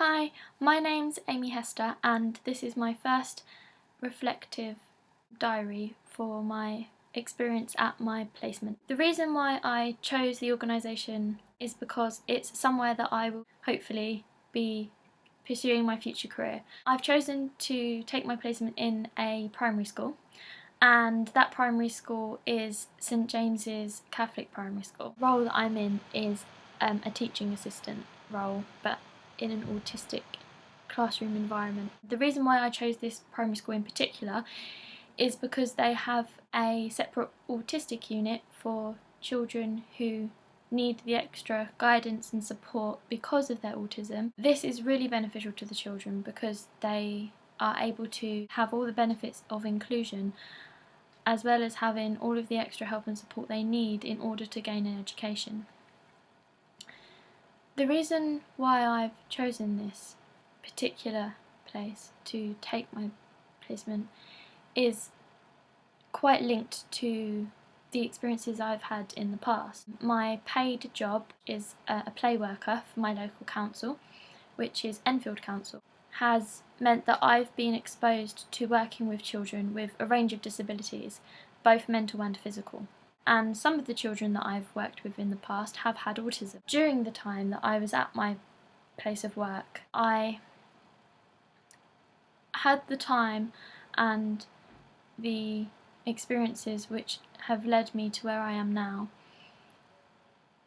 Hi, my name's Amy Hester and this is my first reflective diary for my experience at my placement. The reason why I chose the organisation is because it's somewhere that I will hopefully be pursuing my future career. I've chosen to take my placement in a primary school, and that primary school is St James's Catholic Primary School. The role that I'm in is a teaching assistant role, but in an autistic classroom environment. The reason why I chose this primary school in particular is because they have a separate autistic unit for children who need the extra guidance and support because of their autism. This is really beneficial to the children because they are able to have all the benefits of inclusion as well as having all of the extra help and support they need in order to gain an education. The reason why I've chosen this particular place to take my placement is quite linked to the experiences I've had in the past. My paid job is a play worker for my local council, which is Enfield Council, has meant that I've been exposed to working with children with a range of disabilities, both mental and physical. And some of the children that I've worked with in the past have had autism. During the time that I was at my place of work, I had the time and the experiences which have led me to where I am now.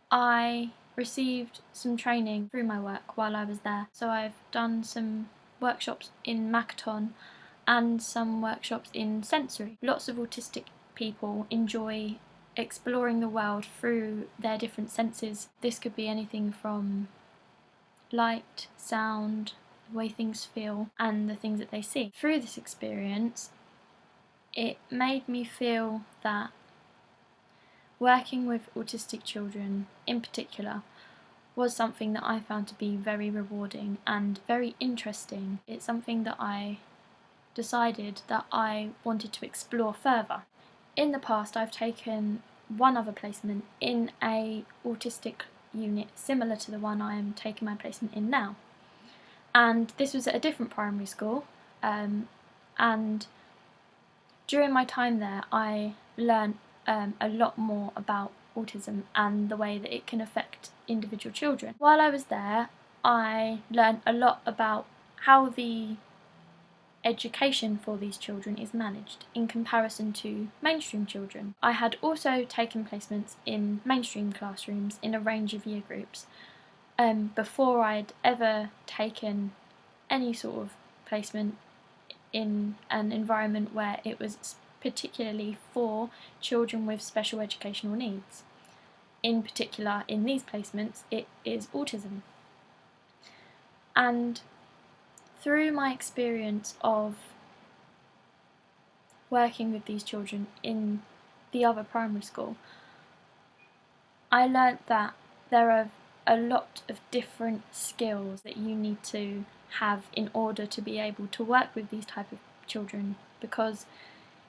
I received some training through my work while I was there, so I've done some workshops in Makaton and some workshops in sensory. Lots of autistic people enjoy exploring the world through their different senses. This could be anything from light, sound, the way things feel, and the things that they see. Through this experience, it made me feel that working with autistic children in particular was something that I found to be very rewarding and very interesting. It's something that I decided that I wanted to explore further. In the past, I've taken one other placement in a autistic unit similar to the one I am taking my placement in now, and this was at a different primary school, and during my time there I learned a lot more about autism and the way that it can affect individual children. While I was there, I learned a lot about how the education for these children is managed in comparison to mainstream children. I had also taken placements in mainstream classrooms in a range of year groups before I'd ever taken any sort of placement in an environment where it was particularly for children with special educational needs. In particular, in these placements, it is autism. And through my experience of working with these children in the other primary school, I learnt that there are a lot of different skills that you need to have in order to be able to work with these type of children, because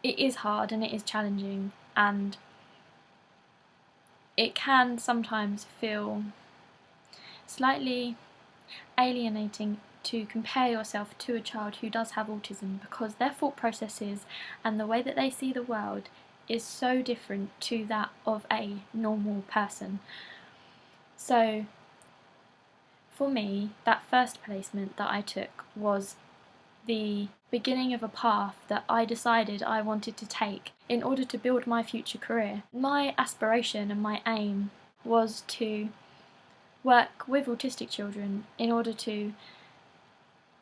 it is hard and it is challenging, and it can sometimes feel slightly alienating to compare yourself to a child who does have autism, because their thought processes and the way that they see the world is so different to that of a normal person. So for me, that first placement that I took was the beginning of a path that I decided I wanted to take in order to build my future career. My aspiration and my aim was to work with autistic children in order to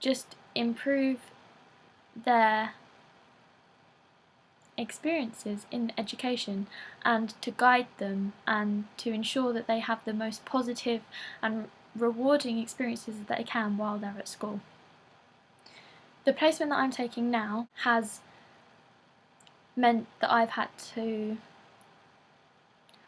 just improve their experiences in education and to guide them and to ensure that they have the most positive and rewarding experiences that they can while they're at school. The placement that I'm taking now has meant that I've had to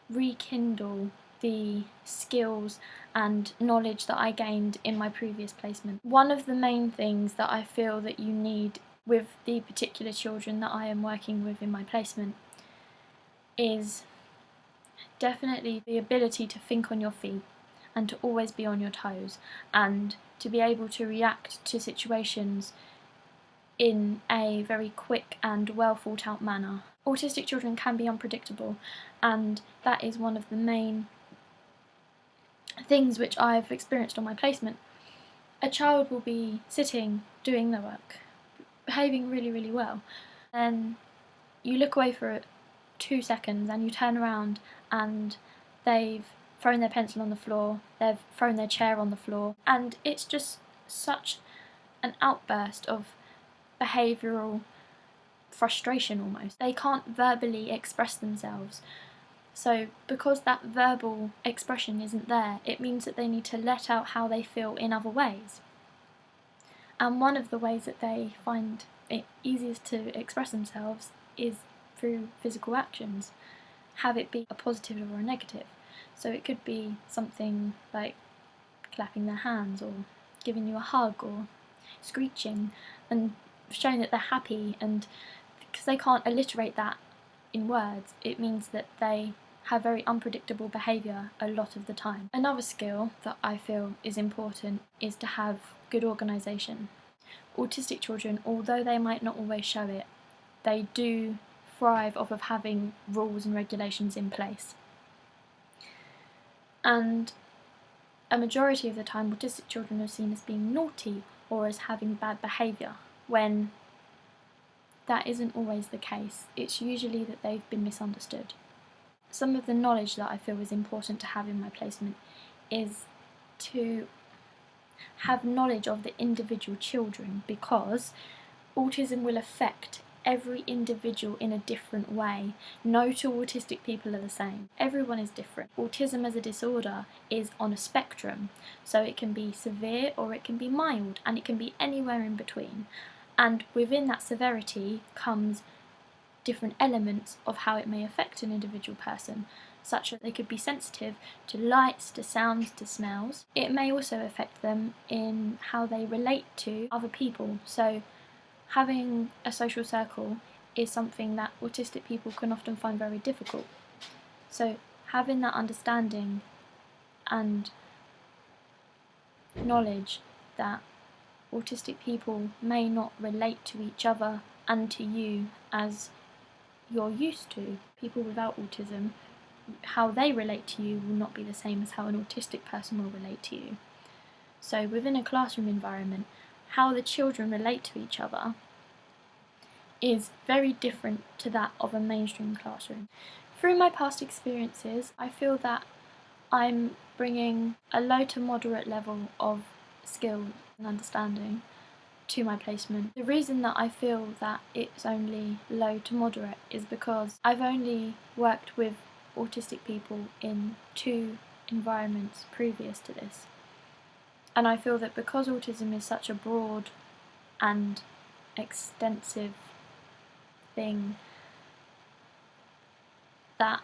rekindle the skills and knowledge that I gained in my previous placement. One of the main things that I feel that you need with the particular children that I am working with in my placement is definitely the ability to think on your feet and to always be on your toes and to be able to react to situations in a very quick and well thought out manner. Autistic children can be unpredictable, and that is one of the main things which I've experienced on my placement. A child will be sitting, doing their work, behaving really, really well, and you look away for 2 seconds and you turn around and they've thrown their pencil on the floor, they've thrown their chair on the floor, and it's just such an outburst of behavioural frustration almost. They can't verbally express themselves. So because that verbal expression isn't there, it means that they need to let out how they feel in other ways. And one of the ways that they find it easiest to express themselves is through physical actions, have it be a positive or a negative. So it could be something like clapping their hands or giving you a hug or screeching and showing that they're happy, and because they can't alliterate that in words, it means that they have very unpredictable behaviour a lot of the time. Another skill that I feel is important is to have good organisation. Autistic children, although they might not always show it, they do thrive off of having rules and regulations in place. And a majority of the time autistic children are seen as being naughty or as having bad behaviour, when that isn't always the case. It's usually that they've been misunderstood. Some of the knowledge that I feel is important to have in my placement is to have knowledge of the individual children, because autism will affect every individual in a different way. No two autistic people are the same. Everyone is different. Autism as a disorder is on a spectrum, so it can be severe or it can be mild, and it can be anywhere in between. And within that severity comes different elements of how it may affect an individual person, such that they could be sensitive to lights, to sounds, to smells. It may also affect them in how they relate to other people. So having a social circle is something that autistic people can often find very difficult. So having that understanding and knowledge that autistic people may not relate to each other and to you as you're used to. People without autism, how they relate to you will not be the same as how an autistic person will relate to you. So within a classroom environment, how the children relate to each other is very different to that of a mainstream classroom. Through my past experiences, I feel that I'm bringing a low to moderate level of skill and understanding to my placement. The reason that I feel that it's only low to moderate is because I've only worked with autistic people in 2 environments previous to this. And I feel that because autism is such a broad and extensive thing, that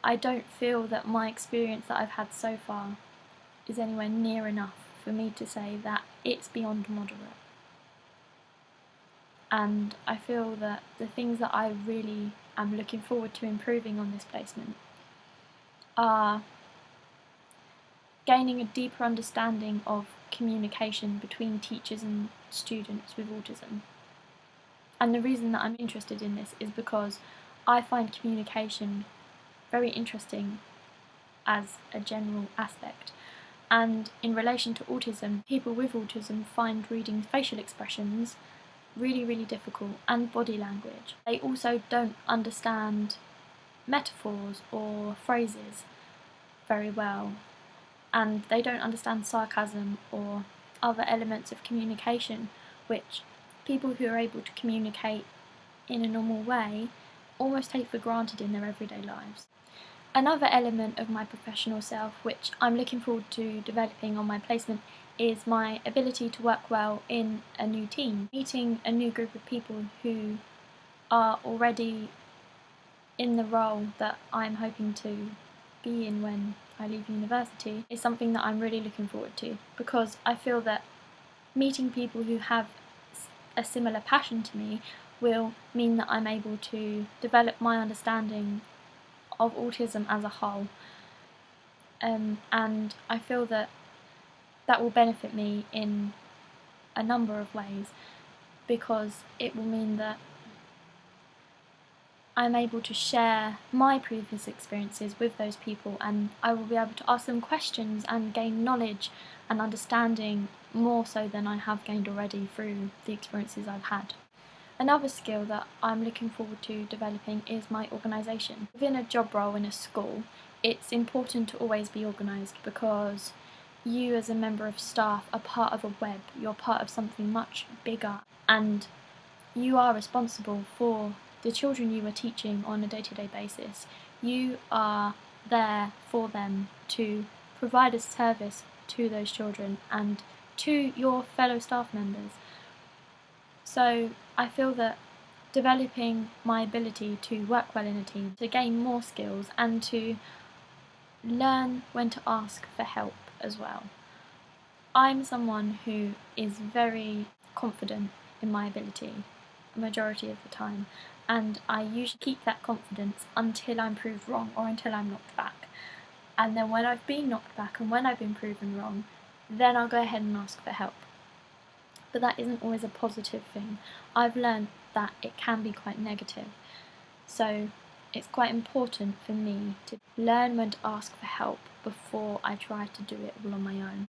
I don't feel that my experience that I've had so far is anywhere near enough for me to say that it's beyond moderate. And I feel that the things that I really am looking forward to improving on this placement are gaining a deeper understanding of communication between teachers and students with autism. And the reason that I'm interested in this is because I find communication very interesting as a general aspect. And in relation to autism, people with autism find reading facial expressions really, really difficult, and body language. They also don't understand metaphors or phrases very well, and they don't understand sarcasm or other elements of communication which people who are able to communicate in a normal way almost take for granted in their everyday lives. Another element of my professional self which I'm looking forward to developing on my placement is my ability to work well in a new team. Meeting a new group of people who are already in the role that I'm hoping to be in when I leave university is something that I'm really looking forward to, because I feel that meeting people who have a similar passion to me will mean that I'm able to develop my understanding of autism as a whole. And I feel that that will benefit me in a number of ways, because it will mean that I'm able to share my previous experiences with those people, and I will be able to ask them questions and gain knowledge and understanding more so than I have gained already through the experiences I've had. Another skill that I'm looking forward to developing is my organisation. Within a job role in a school, it's important to always be organised, because you as a member of staff are part of a web, you're part of something much bigger, and you are responsible for the children you are teaching on a day-to-day basis. You are there for them to provide a service to those children and to your fellow staff members. So I feel that developing my ability to work well in a team, to gain more skills, and to learn when to ask for help as well. I'm someone who is very confident in my ability a majority of the time, and I usually keep that confidence until I'm proved wrong or until I'm knocked back. And then when I've been knocked back and when I've been proven wrong, then I'll go ahead and ask for help. But that isn't always a positive thing. I've learned that it can be quite negative. So it's quite important for me to learn when to ask for help before I try to do it all on my own.